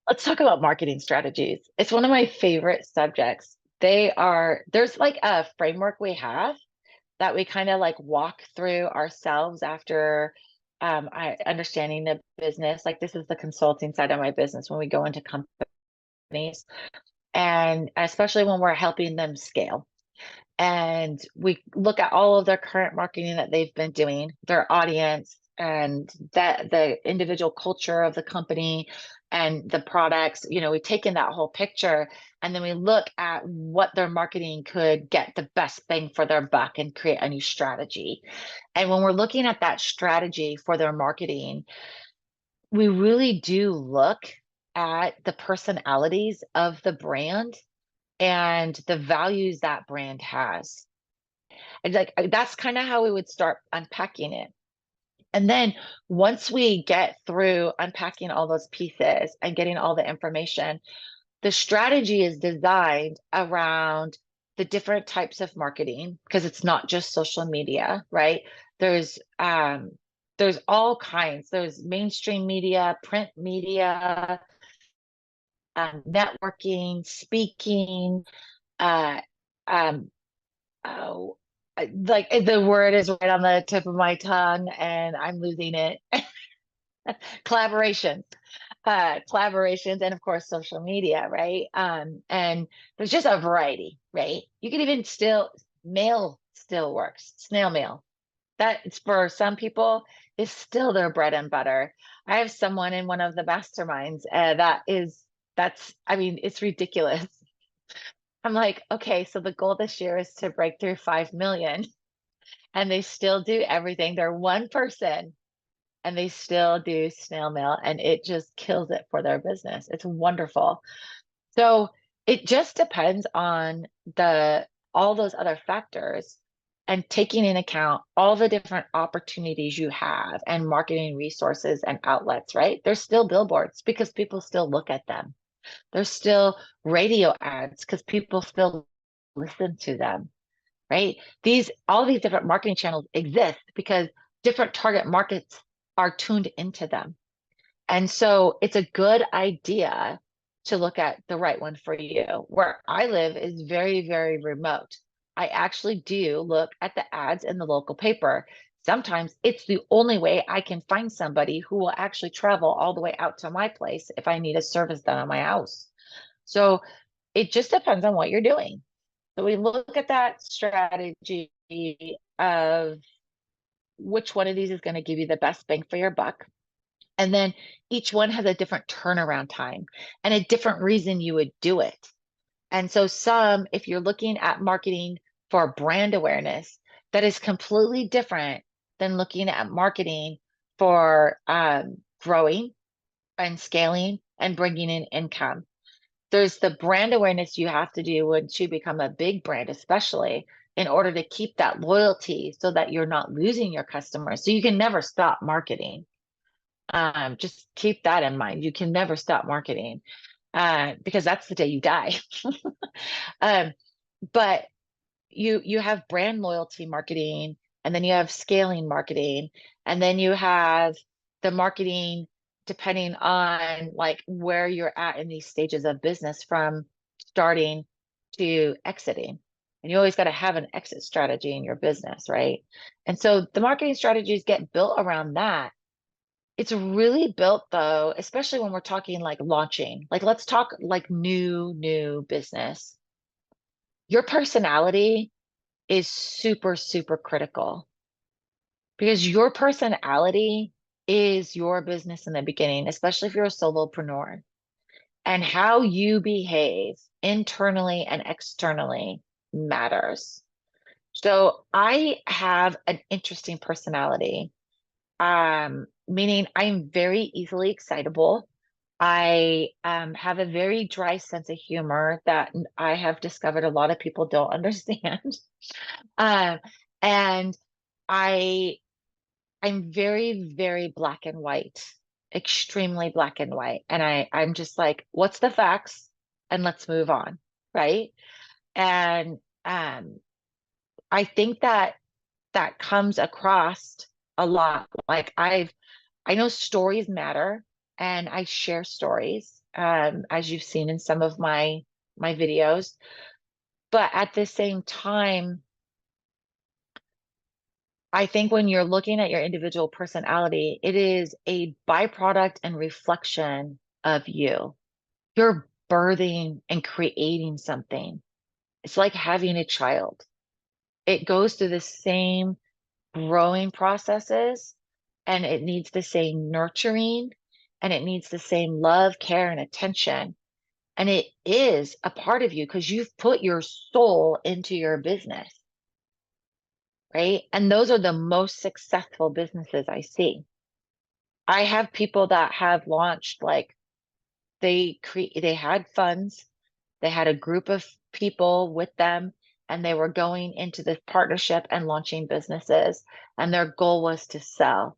Let's talk about marketing strategies. It's one of my favorite subjects. There's like a framework we have that we kind of like walk through ourselves after I understanding the business. Like this is the consulting side of my business when we go into companies and especially when we're helping them scale. And we look at all of their current marketing that they've been doing, their audience, and that the individual culture of the company and the products. We've taken that whole picture and then we look at what their marketing could get the best bang for their buck and create a new strategy. And when we're looking at that strategy for their marketing, we really do look at the personalities of the brand and the values that brand has. And like that's kind of how we would start unpacking it. And then once we get through unpacking all those pieces and getting all the information, the strategy is designed around the different types of marketing because it's not just social media, right? There's um there's all kinds. There's mainstream media, print media, networking, speaking, uh um oh, like the word is right on the tip of my tongue and I'm losing it. Collaboration, collaborations, and of course social media, right? And there's just a variety, right? You can even still mail still works, snail mail. That's for some people is still their bread and butter. I have someone in one of the masterminds I mean, it's ridiculous. I'm like, okay, so the goal this year is to break through 5 million and they still do everything. They're one person and they still do snail mail and it just kills it for their business. It's wonderful. So it just depends on the all those other factors and taking in account all the different opportunities you have and marketing resources and outlets, right? There's still billboards because people still look at them. There's still radio ads because people still listen to them, right? All these different marketing channels exist because different target markets are tuned into them. And so it's a good idea to look at the right one for you. Where I live is very, very remote. I actually do look at the ads in the local paper. Sometimes it's the only way I can find somebody who will actually travel all the way out to my place if I need a service done on my house. So it just depends on what you're doing. So we look at that strategy of which one of these is going to give you the best bang for your buck. And then each one has a different turnaround time and a different reason you would do it. And so if you're looking at marketing for brand awareness, that is completely different than looking at marketing for growing and scaling and bringing in income. There's the brand awareness you have to do once you become a big brand, especially in order to keep that loyalty so that you're not losing your customers. So you can never stop marketing. Just keep that in mind. You can never stop marketing because that's the day you die. um, but you have brand loyalty marketing, and then you have scaling marketing, and then you have the marketing depending on like where you're at in these stages of business from starting to exiting. And you always got to have an exit strategy in your business, right? And so the marketing strategies get built around that. It's really built though, especially when we're talking like launching. Like let's talk like new business. Your personality is super, super critical because your personality is your business in the beginning, especially if you're a solopreneur. And how you behave internally and externally matters. So I have an interesting personality, meaning I'm very easily excitable. I have a very dry sense of humor that I have discovered a lot of people don't understand. Um, and I I'm very, very black and white, extremely black and white. And I'm just like, what's the facts? And let's move on, right? And I think that that comes across a lot. I know stories matter and I share stories. as you've seen in some of my videos. But at the same time, I think when you're looking at your individual personality, it is a byproduct and reflection of you. You're birthing and creating something. It's like having a child. It goes through the same growing processes, and it needs the same nurturing, and it needs the same love, care, and attention. And it is a part of you because you've put your soul into your business, right? And those are the most successful businesses I see. I have people that have launched, like, they had funds, they had a group of people with them, and they were going into this partnership and launching businesses, and their goal was to sell.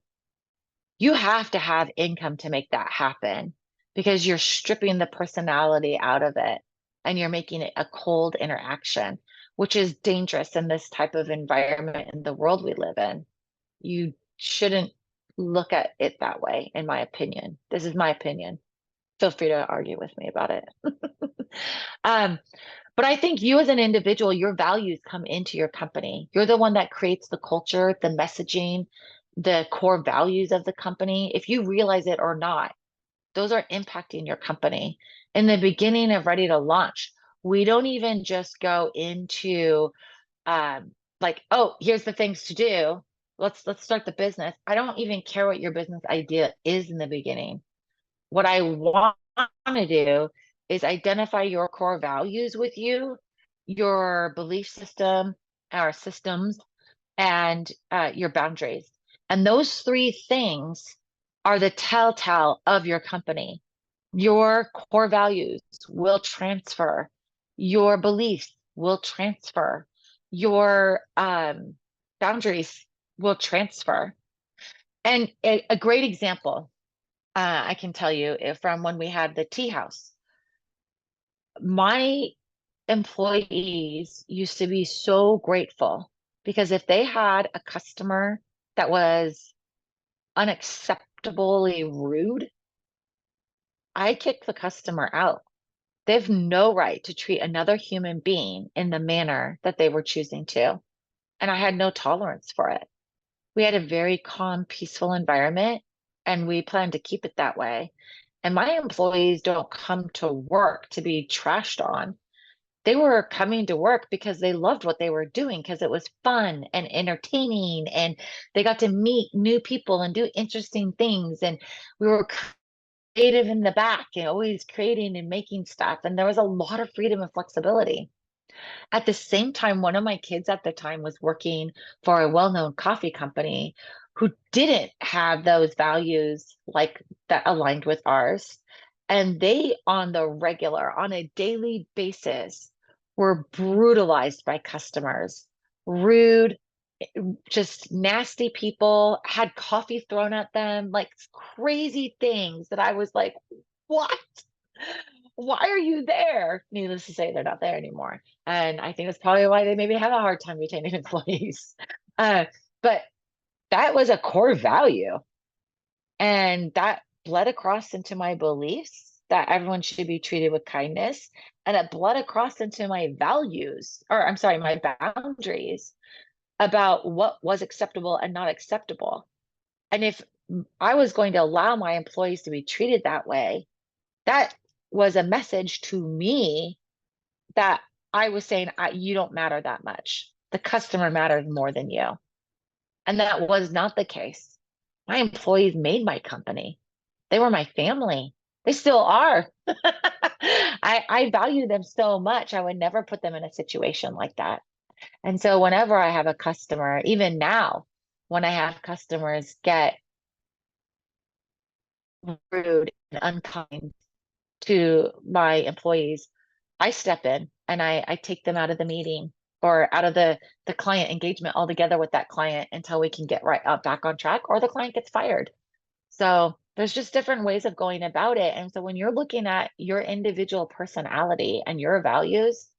You have to have income to make that happen because you're stripping the personality out of it and you're making it a cold interaction, which is dangerous in this type of environment in the world we live in. You shouldn't look at it that way, in my opinion. This is my opinion. Feel free to argue with me about it. um, but I think you as an individual, your values come into your company. You're the one that creates the culture, the messaging, the core values of the company. If you realize it or not, those are impacting your company. In the beginning of Ready to Launch, we don't even just go into like, oh, here's the things to do. Let's start the business. I don't even care what your business idea is in the beginning. What I want to do is identify your core values with you, your belief system, our systems, and your boundaries. And those three things are the telltale of your company. Your core values will transfer, your beliefs will transfer, your boundaries will transfer. And a great example I can tell you from when we had the tea house. My employees used to be so grateful because if they had a customer that was unacceptably rude, I kicked the customer out. They have no right to treat another human being in the manner that they were choosing to. And I had no tolerance for it. We had a very calm, peaceful environment, and we plan to keep it that way. And my employees don't come to work to be trashed on. They were coming to work because they loved what they were doing, because it was fun and entertaining, and they got to meet new people and do interesting things. And we were creative in the back and always creating and making stuff. And there was a lot of freedom and flexibility. At the same time, one of my kids at the time was working for a well-known coffee company who didn't have those values like that aligned with ours. And they, on the regular, on a daily basis, were brutalized by customers, rude, just nasty people, had coffee thrown at them, like crazy things that I was like, what? Why are you there? Needless to say, they're not there anymore. And I think that's probably why they maybe have a hard time retaining employees. Uh, but that was a core value. And that bled across into my beliefs that everyone should be treated with kindness. And it bled across into my values, or I'm sorry, my boundaries about what was acceptable and not acceptable. And if I was going to allow my employees to be treated that way, that was a message to me that I was saying, you don't matter that much. The customer matters more than you. And that was not the case. My employees made my company. They were my family. They still are. I value them so much. I would never put them in a situation like that. And so whenever I have a customer, even now, when I have customers get rude and unkind to my employees, I step in and I take them out of the meeting or out of the client engagement altogether with that client until we can get right up back on track or the client gets fired. So there's just different ways of going about it. And so when you're looking at your individual personality and your values,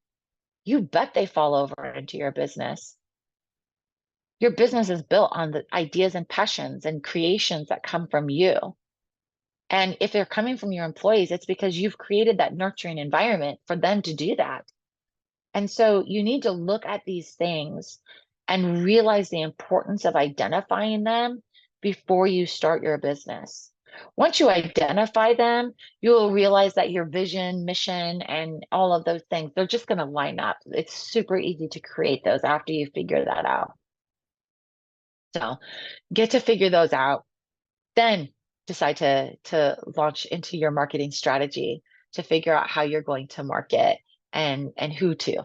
you bet they fall over into your business. Your business is built on the ideas and passions and creations that come from you. And if they're coming from your employees, it's because you've created that nurturing environment for them to do that. And so you need to look at these things and realize the importance of identifying them before you start your business. Once you identify them, you will realize that your vision, mission, and all of those things, they're just going to line up. It's super easy to create those after you figure that out. So get to figure those out, then decide to launch into your marketing strategy to figure out how you're going to market and who to.